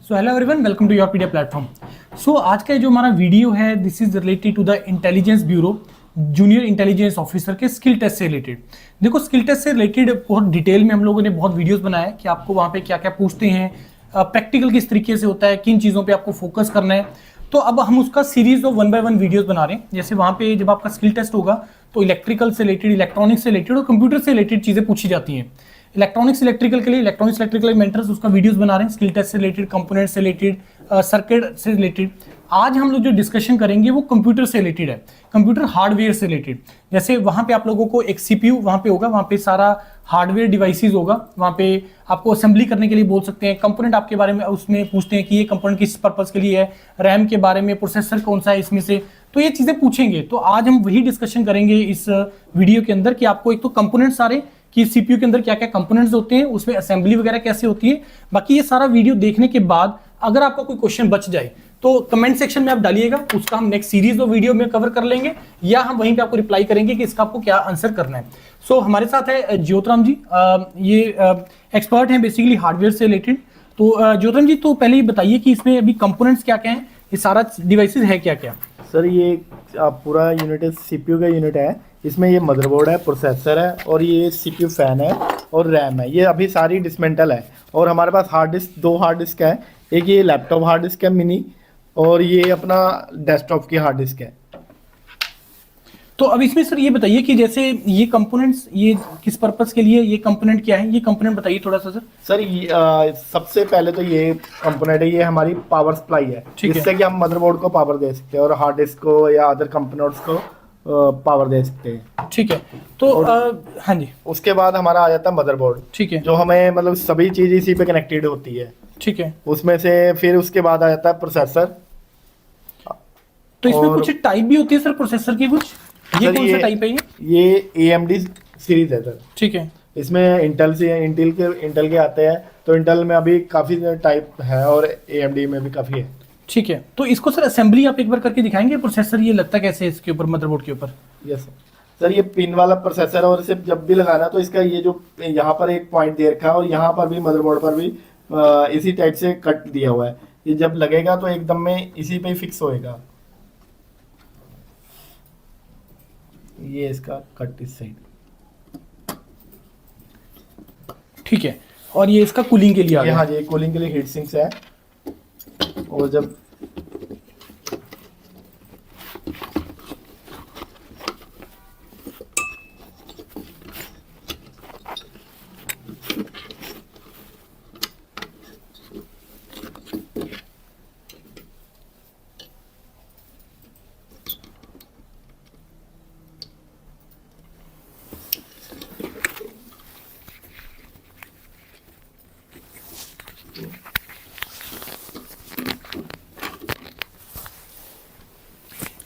So hello everyone, welcome to your pedia platform. So आज का जो हमारा वीडियो है this is related to the Intelligence Bureau junior intelligence officer के skill test से related. देखो, स्किल टेस्ट से रिलेटेड बहुत डिटेल में हम लोगों ने बहुत वीडियोस बनाए कि आपको वहाँ पे क्या क्या पूछते हैं, प्रैक्टिकल किस तरीके से होता है, किन चीज़ों पे आपको फोकस करना है। तो अब हम उसका सीरीज ऑफ 1 बाय 1 वीडियोस बना रहे हैं। जैसे वहाँ पे जब आपका स्किल टेस्ट होगा तो इलेक्ट्रिकल से रिलेटेड, इलेक्ट्रॉनिक्स से रिलेटेड और कंप्यूटर से रिलेटेड चीज़ें पूछी जाती हैं। इलेक्ट्रॉनिक्स इलेक्ट्रिकल के लिए इलेक्ट्रॉनिक्स इलेक्ट्रिकल मेंटर्स उसका वीडियोस बना रहे हैं, स्किल टेस्ट से रिलेटेड, कंपोनेंट से रिलेटेड, सर्किट से रिलेटेड। आज हम लोग जो डिस्कशन करेंगे वो कंप्यूटर से रिलेटेड है, कंप्यूटर हार्डवेयर से रिलेटेड। जैसे वहाँ पे आप लोगों को एक सीपीयू वहाँ पे होगा, वहाँ पे सारा हार्डवेयर डिवाइसेस होगा, वहाँ पे आपको असेंबली करने के लिए बोल सकते हैं। कंपोनेंट आपके बारे में उसमें पूछते हैं कि ये कंपोनेंट किस पर्पस के लिए है, रैम के बारे में, प्रोसेसर कौन सा है इसमें से, तो ये चीज़ें पूछेंगे। तो आज हम वही डिस्कशन करेंगे इस वीडियो के अंदर कि आपको एक तो कंपोनेंट सारे कि सीपीयू के अंदर क्या क्या कंपोनेंट्स होते हैं, उसमें असेंबली वगैरह कैसे होती है। बाकी ये सारा वीडियो देखने के बाद अगर आपका कोई क्वेश्चन बच जाए तो कमेंट सेक्शन में आप डालिएगा, उसका हम नेक्स्ट सीरीज और वीडियो में कवर कर लेंगे, या हम वहीं पे आपको रिप्लाई करेंगे कि इसका आपको क्या आंसर करना है। सो हमारे साथ है ज्योतराम जी, ये एक्सपर्ट हैं बेसिकली हार्डवेयर से रिलेटेड। तो ज्योतराम जी, तो पहले ये बताइए कि इसमें अभी कंपोनेंट्स क्या क्या हैं, ये सारा डिवाइसेस है क्या क्या? सर ये पूरा यूनिट सीपीयू का यूनिट है। इसमें ये मदरबोर्ड है, प्रोसेसर है और ये सीपीयू फैन है और रैम है। ये अभी सारी डिसमेंटल है और हमारे पास हार्ड डिस्क, 2 हार्ड डिस्क है। एक ये लैपटॉप हार्ड डिस्क है मिनी, और ये अपना डेस्कटॉप की हार्ड डिस्क है। तो अब इसमें सर ये बताइए कि जैसे ये कंपोनेंट्स ये किस पर्पस के लिए, ये कंपोनेंट क्या है, ये कंपोनेंट बताइए थोड़ा सा सर। सर ये सबसे पहले तो ये कंपोनेंट है, ये हमारी पावर सप्लाई है, जिससे कि हम मदरबोर्ड को पावर दे सकते हैं और हार्ड डिस्क को या अदर कंपोनेंट्स को पावर दे सकते हैं। ठीक है, तो हाँ जी। उसके बाद हमारा आ जाता है मदरबोर्ड, ठीक है, जो हमें मतलब सभी चीज इसी पे कनेक्टेड होती है। ठीक है, उसमें से फिर उसके बाद आ जाता है प्रोसेसर। तो इसमें कुछ टाइप भी होती है सर प्रोसेसर की कुछ, ये कौन सा टाइप है ये AMD सीरीज है सर। ठीक है, इसमें इंटेल के आते हैं, तो इंटेल में अभी काफी टाइप है और AMD में भी काफी है। ठीक है, तो इसको सर असेंबली आप एक बार करके दिखाएंगे, प्रोसेसर ये लगता कैसे है इसके ऊपर, मदरबोर्ड के ऊपर? यस सर, ये पिन वाला प्रोसेसर है और इसे जब भी लगाना तो इसका ये जो यहाँ पर एक पॉइंट दे रखा है और यहाँ पर भी मदरबोर्ड पर भी इसी टाइप से कट दिया हुआ है। ये जब लगेगा तो एकदम में इसी पे ही फिक्स होएगा। ये इसका कट इस साइड। ठीक है, और ये इसका कूलिंग के लिए आ गया। हाँ जी, कूलिंग के लिए हीट सिंक्स है। और जब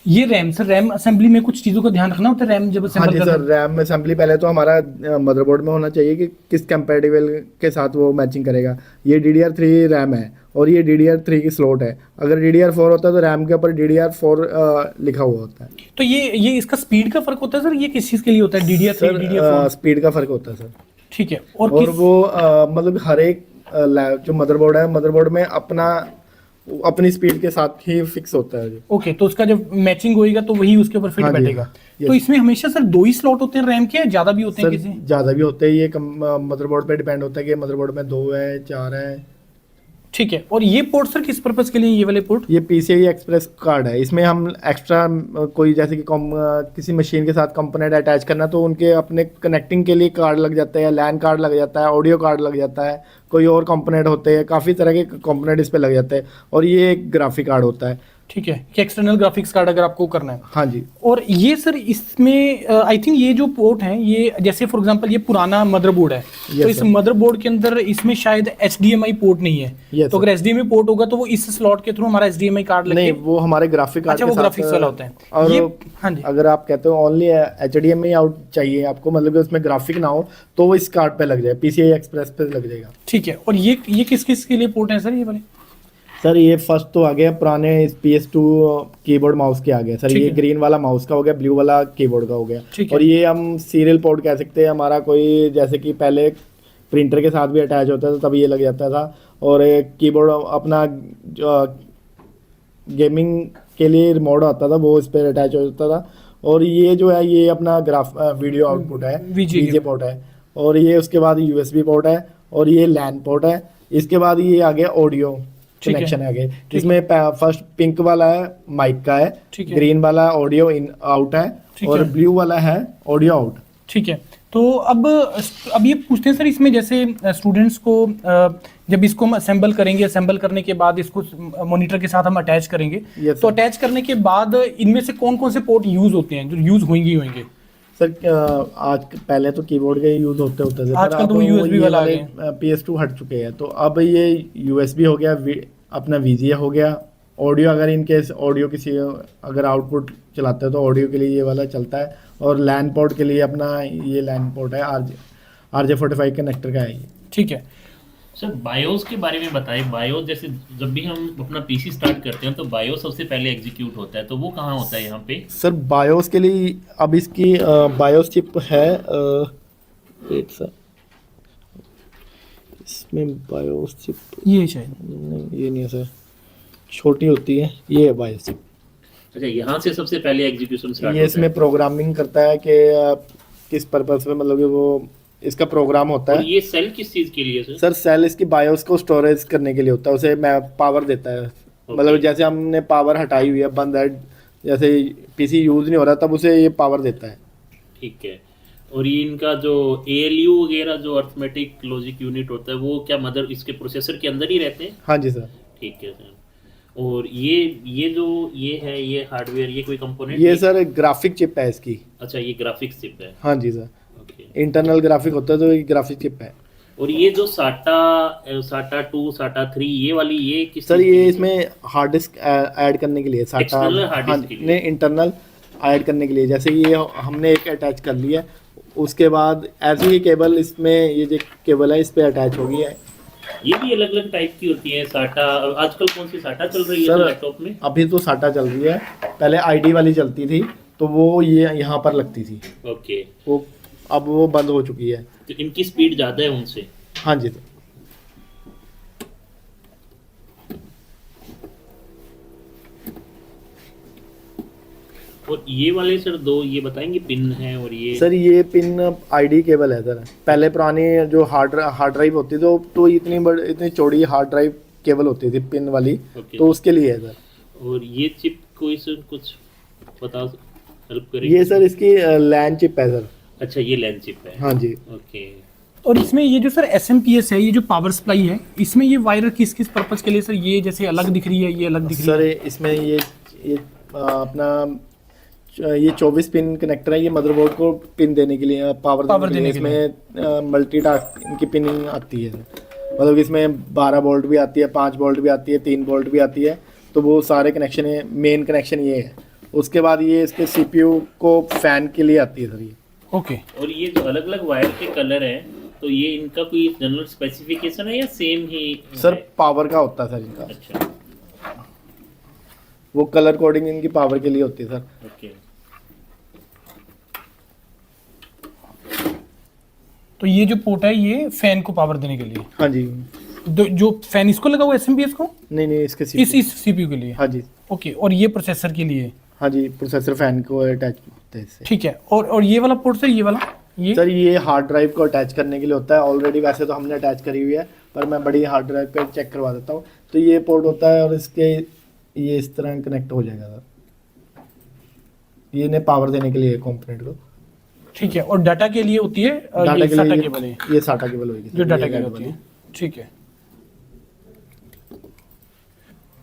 ये रैम सर, रैम असेंबली में कुछ चीज़ों का ध्यान रखना होता है रैम जब हाँ असेंबल जी करते सर, रैम असेंबली पहले तो हमारा मदरबोर्ड में होना चाहिए कि किस कंपैटिबल के साथ वो मैचिंग करेगा। ये DDR3 रैम है और ये DDR3 की स्लॉट है। अगर DDR4 होता है तो रैम के ऊपर DDR4 लिखा हुआ होता है। तो ये इसका स्पीड का फर्क होता है सर, ये किस चीज़ के लिए होता है, DDR3 DDR4? स्पीड का फर्क होता है सर। ठीक है, और वो मतलब हर एक जो मदरबोर्ड है, मदरबोर्ड में अपनी स्पीड के साथ ही फिक्स होता है। ओके, तो उसका जब मैचिंग होएगा तो वही उसके ऊपर फिट हाँ बैठेगा। तो इसमें हमेशा सर 2 ही स्लॉट होते हैं रैम के, ज्यादा भी होते हैं किसी? ज्यादा भी होते हैं, ये मदरबोर्ड पे डिपेंड होता है कि मदरबोर्ड में 2 है 4 है। ठीक है, और ये पोर्ट सर किस पर्पस के लिए, ये वाले पोर्ट? ये PCI एक्सप्रेस कार्ड है। इसमें हम एक्स्ट्रा कोई जैसे कि किसी मशीन के साथ कंपोनेंट अटैच करना तो उनके अपने कनेक्टिंग के लिए कार्ड लग जाता है, लैन कार्ड लग जाता है, ऑडियो कार्ड लग जाता है, कोई और कंपोनेंट होते हैं, काफ़ी तरह के कंपोनेंट इस पे लग जाते हैं। और ये एक ग्राफिक कार्ड होता है। ठीक है, कि एक्सटर्नल ग्राफिक्स कार्ड अगर आपको करना है। हाँ जी। और ये सर इसमें आई थिंक ये जो पोर्ट है, ये जैसे फॉर एग्जांपल ये पुराना मदरबोर्ड है, तो इस मदरबोर्ड के अंदर इसमें शायद HDMI पोर्ट नहीं है। तो अगर HDMI पोर्ट होगा तो वो इस स्लॉट के थ्रू हमारा HDMI कार्ड लगेगा? नहीं, वो हमारे ग्राफिक कार्ड अच्छा, वो ग्राफिक्स वाला होता है। और ये हाँ जी, अगर आप कहते हो ओनली HDMI आउट चाहिए आपको, मतलब कि उसमें ग्राफिक ना हो, तो वो इस कार्ड पे लग जाए, PCI एक्सप्रेस पे लग जाएगा। ठीक है, और ये किस किस के लिए पोर्ट है सर ये वाले? सर ये फर्स्ट तो आ गया पुराने PS2 कीबोर्ड माउस के आ गया सर। ये ग्रीन वाला माउस का हो गया, ब्लू वाला कीबोर्ड का हो गया। और ये हम सीरियल पोर्ट कह सकते हैं। हमारा कोई जैसे कि पहले प्रिंटर के साथ भी अटैच होता था, तब ये लग जाता था। और एक कीबोर्ड अपना गेमिंग के लिए रिमोट आता था, वो इस पर अटैच हो जाता था। और ये जो है ये अपना वीडियो आउटपुट है, VGA वीजे पोर्ट है। और ये उसके बाद यूएसबी पोर्ट है, और ये लैन पोर्ट है। इसके बाद ये आ गया ऑडियो ठीक है। कनेक्शन आगे, जिसमें फर्स्ट पिंक वाला है माइक का है, ठीक है। ग्रीन वाला ऑडियो इन आउट है, ठीक और है। ब्लू वाला है ऑडियो आउट। ठीक है। तो अब ये पूछते हैं सर, इसमें जैसे स्टूडेंट्स को जब इसको हम असेंबल करेंगे, असेंबल करने के बाद इसको मॉनिटर के साथ हम अटैच करेंगे, Yes, तो sir. अटैच करने के बाद इनमें से कौन कौन से पोर्ट यूज होते हैं जो यूज होंगे? सर आज पहले तो कीबोर्ड के यूज होते थे, पर आजकल अब तो वो USB ये वाला आ वाले गया। PS2 हट चुके हैं, तो अब ये USB हो गया, अपना VGA हो गया। ऑडियो अगर इनकेस ऑडियो किसी अगर आउटपुट चलाते हैं तो ऑडियो के लिए ये वाला चलता है। और लैन पोर्ट के लिए अपना ये लैन पोर्ट है, RJ45 कनेक्टर का है ये। ठीक है। सर बायोस के बारे में बताएं। बायोस जैसे जब भी हम अपना पीसी स्टार्ट करते हैं तो बायोस सबसे पहले एग्जीक्यूट होता है, तो वो कहाँ होता है यहाँ पे? सर बायोस के लिए अब इसकी बायोस चिप है, वेट सर, इसमें बायोस चिप ये शायद नहीं, ये नहीं है सर, छोटी होती है, ये है बायोस चिप। अच्छा, यहाँ से सबसे पहले एग्जीक्यूशन स्टार्ट ये होता इसमें है। प्रोग्रामिंग करता है कि किस पर्पस में, मतलब कि वो इसका प्रोग्राम होता और है। ये सेल किस चीज के लिए सर? सर सेल इसकी बायोस को स्टोरेज करने के लिए होता है, उसे मैं पावर देता है। मतलब जैसे हमने पावर हटाई हुई है, बंद है, जैसे पीसी यूज नहीं हो रहा, तब उसे ये पावर देता है। ठीक है। और ये इनका जो ALU वगैरह जो अर्थमेटिक लॉजिक यूनिट होता है, वो क्या मदर इसके प्रोसेसर के अंदर ही रहते हैं? हाँ जी सर। ठीक है सर। और ये जो ये है, ये हार्डवेयर, ये कोई कंपोनेंट? ये सर ग्राफिक चिप है इसकी। अच्छा, ये ग्राफिक्स चिप है। हाँ जी सर, ओके। इंटरनल ग्राफिक होता है, तो ये ग्राफिक चिप है। और ये जो SATA 2 SATA 3 ये वाली, ये किस सर चीज़ ये के लिए? इसमें हार्ड डिस्क ऐड करने के लिए, External hard disk के लिए? नहीं, इंटरनल ऐड करने के लिए। जैसे ये हमने एक अटैच कर लिया, उसके बाद ऐसी ही केबल इसमें, ये जो केबल है इस पे अटैच हो गई है। ये भी अलग अलग टाइप की होती है SATA। आजकल कौन सी SATA चल रही है सर लैपटॉप में? अभी तो साटा चल रही है, पहले ID वाली चलती थी, तो वो ये यहाँ पर लगती थी, ओके। वो अब वो बंद हो चुकी है। तो इनकी स्पीड ज़्यादा है उनसे? हाँ जी सर। और ये वाले सर दो ये बताएंगे पिन है, और ये सर ये पिन ID केबल है सर। पहले पुरानी जो हार्ड ड्राइव होती थी, तो इतनी चौड़ी हार्ड ड्राइव केबल होती थी पिन वाली, ओके। तो उसके लिए है सर। और ये चिप कोई सर कुछ बता हेल्प करेंगे? ये सर इसकी लैन चिप है सर। अच्छा, ये लैन चिप है। हाँ जी। ओके। और इसमें ये जो सर SMPS है, ये जो पावर सप्लाई है, इसमें ये वायर किस किस पर्पज के लिए सर? ये जैसे अलग दिख रही है, ये अलग दिख रही सर है। इसमें ये अपना ये 24 पिन कनेक्टर है, ये मदरबोर्ड को पिन देने के लिए, पावर देने के लिए। इसमें मल्टी टास्क इनकी पिनिंग आती है, मतलब कि इसमें 12 वोल्ट भी आती है, 5 वोल्ट भी आती है, 3 वोल्ट भी आती है। तो वो सारे कनेक्शन है, मेन कनेक्शन ये है। उसके बाद ये इसके CPU को फैन के लिए आती है सर ये। ओके। और ये जो अलग अलग वायर के कलर हैं, तो ये इनका कोई जनरल स्पेसिफिकेशन है या सेम ही सर है? पावर का होता है सर इनका, अच्छा, वो कलर कोडिंग इनकी पावर के लिए होती है सर। ओके। तो ये जो पोर्ट है, ये फैन को पावर देने के लिए। हाँ जी। जो फैन इसको लगा हुआ SMPS को, नहीं इसके इस CPU के लिए। हाँ जी। ओके। और ये प्रोसेसर के लिए। हाँ जी, प्रोसेसर फैन को अटैच होता है इससे। ठीक है। और ये वाला पोर्ट सर, ये वाला, ये सर ये हार्ड ड्राइव को अटैच करने के लिए होता है। ऑलरेडी वैसे तो हमने अटैच करी हुई है, पर मैं बड़ी हार्ड ड्राइव पे चेक करवा देता हूँ। तो ये पोर्ट होता है, और इसके ये इस तरह कनेक्ट हो जाएगा सर। ये इन्हें पावर देने के लिए कंपोनेंट को। ठीक है। और डाटा के लिए होती है डाटा ये के SATA लिए केबल है, ये साटा केबल होगी सर, जो डाटा ये के लिए guide होती वाली। है। ठीक है।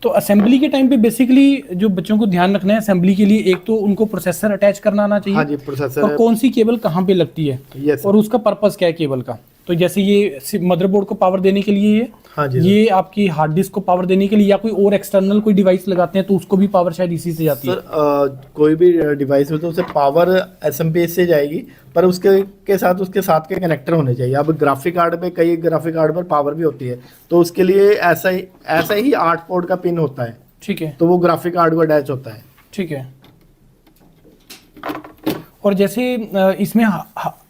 तो असेंबली के टाइम पे बेसिकली जो बच्चों को ध्यान रखना है असेंबली के लिए, एक तो उनको प्रोसेसर अटैच करना आना चाहिए। हाँ जी, प्रोसेसर और कौन सी केबल कहाँ पे लगती है, यस और उसका पर्पस क्या है केबल का। तो जैसे ये मदरबोर्ड को पावर देने के लिए हाँ जी ये आपकी हार्ड डिस्क को पावर देने के लिए, या कोई और एक्सटर्नल कोई डिवाइस लगाते हैं तो उसको भी पावर शायद इसी से जाती है। सर कोई भी डिवाइस हो तो उसे पावर SMP से जाएगी, पर उसके साथ के कनेक्टर होने चाहिए। अब ग्राफिक कार्ड पे, कई ग्राफिक कार्ड पर पावर भी होती है, तो उसके लिए ऐसा ही 8 पोर्ट का पिन होता है। ठीक है। तो वो ग्राफिक कार्ड को अटैच होता है। ठीक है। और जैसे इसमें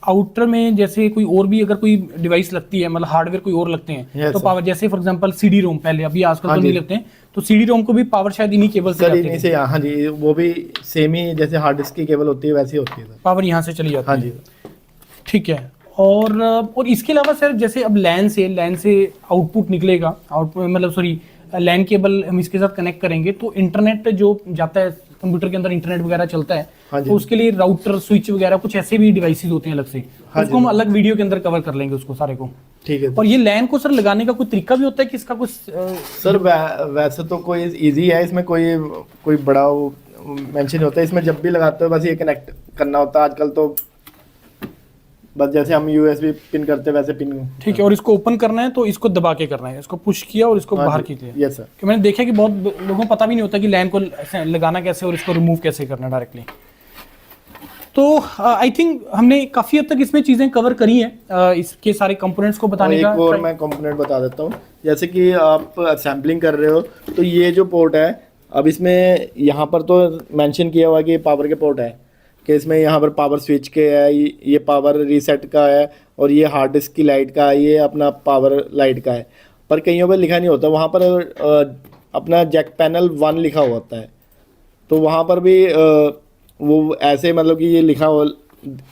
आउटर में जैसे कोई और भी अगर कोई डिवाइस लगती है, मतलब हार्डवेयर कोई और लगते हैं, Yes, तो sir. पावर जैसे फॉर एग्जांपल सीडी रोम, पहले अभी आजकल हाँ तो जी। नहीं लगते हैं, तो सीडी रोम को भी पावर शायद इन्हीं केबल से सर जाती इन्हीं है, से, हाँ जी, वो भी सेम ही जैसे हार्ड डिस्क की केबल होती है वैसी होती है सर। पावर यहाँ से चली जाती हाँ है। जी। ठीक है। और इसके अलावा सर जैसे अब लैन से आउटपुट निकलेगा, आउटपुट मतलब सॉरी लैन केबल हम इसके साथ कनेक्ट करेंगे तो इंटरनेट जो जाता है कंप्यूटर के अंदर, इंटरनेट वगैरह चलता है, हाँ जी। तो उसके लिए राउटर स्विच वगैरह कुछ ऐसे भी डिवाइसेस होते हैं अलग से, हाँ उसको जी। हम अलग वीडियो के अंदर कवर कर लेंगे उसको सारे को। ठीक है और ये लैन को सर लगाने का कोई तरीका भी होता है कि इसका कुछ सर। वैसे तो कोई इजी है, इसमें कोई बड़ा मेंशन नहीं होता है। इसमें जब भी लगाते हो बस ये कनेक्ट करना होता है। आजकल तो बस जैसे हम यूएसबी पिन करते हैं वैसे पिन। ठीक है। और इसको ओपन करना है तो इसको दबा के करना है, इसको पुश किया और इसको हाँ बाहर जी, खींचे। Yes sir. कि मैंने देखा कि बहुत लोगों को पता भी नहीं होता कि लैन को ऐसे लगाना कैसे और इसको रिमूव कैसे करना डायरेक्टली। तो आई थिंक हमने काफी हद तक इसमें चीजें कवर करी हैं, इसके सारे कंपोनेंट्स को और बताने का। एक और मैं कंपोनेंट बता देता हूँ। जैसे कि आप सैम्पलिंग कर रहे हो तो ये जो पोर्ट है, अब इसमें यहाँ पर तो मेंशन किया हुआ है कि पावर के पोर्ट है, कि इसमें यहाँ पर पावर स्विच के है, ये पावर रीसेट का है, और ये हार्ड डिस्क की लाइट का है, ये अपना पावर लाइट का है। पर कईयों पर लिखा नहीं होता, वहाँ पर अपना जैक पैनल 1 लिखा हुआ होता है। तो वहाँ पर भी वो ऐसे मतलब कि ये लिखा हुआ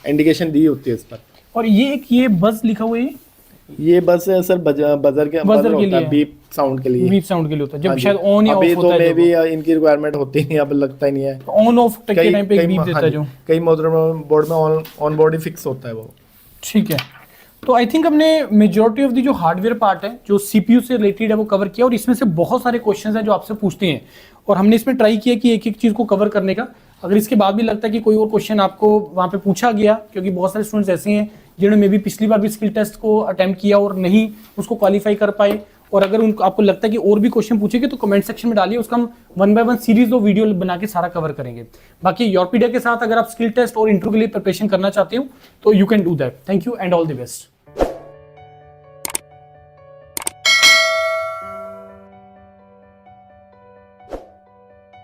इंडिकेशन दी होती है इस पर। और ये बस लिखा हुआ है, ये बस सर बजर के लिए। बीप साउंड के लिए। बीप साउंड के लिए होता है, जब हाँ जी। शायद ऑन या अभी ऑफ तो होता है मे जब भी इनकी रिक्वायरमेंट होती नहीं, अब लगता ही नहीं है। ऑन ऑफ के टाइम पे एक बीप हाँ देता है जी, जो। कई बोर्ड में ऑन बोर्ड ही फिक्स होता है वो। ठीक है। तो आई थिंक हमने मेजॉरिटी ऑफ दी जो हार्डवेयर पार्ट है, जो सीपीयू से रिलेटेड है, वो कवर किया। और इसमें से बहुत सारे क्वेश्चंस हैं जो आपसे पूछते हैं, और हमने इसमें ट्राई किया कि एक एक चीज को कवर करने का। अगर इसके बाद भी लगता है कि कोई और क्वेश्चन आपको वहाँ पे पूछा गया, क्योंकि बहुत सारे स्टूडेंट्स ऐसे हैं जिन्होंने मे बी पिछली बार भी स्किल टेस्ट को अटेम्प्ट किया और नहीं उसको क्वालिफाई कर पाए, और अगर उनको आपको लगता है कि और भी क्वेश्चन पूछेंगे तो कमेंट सेक्शन में डालिए, उसका हम 1 बाय 1 सीरीज वीडियो बना के सारा कवर करेंगे। बाकी योरपीडिया के साथ अगर आप स्किल टेस्ट और इंटरव्यू के लिए प्रिपरेशन करना चाहते हो तो you can do that. Thank you and all the best.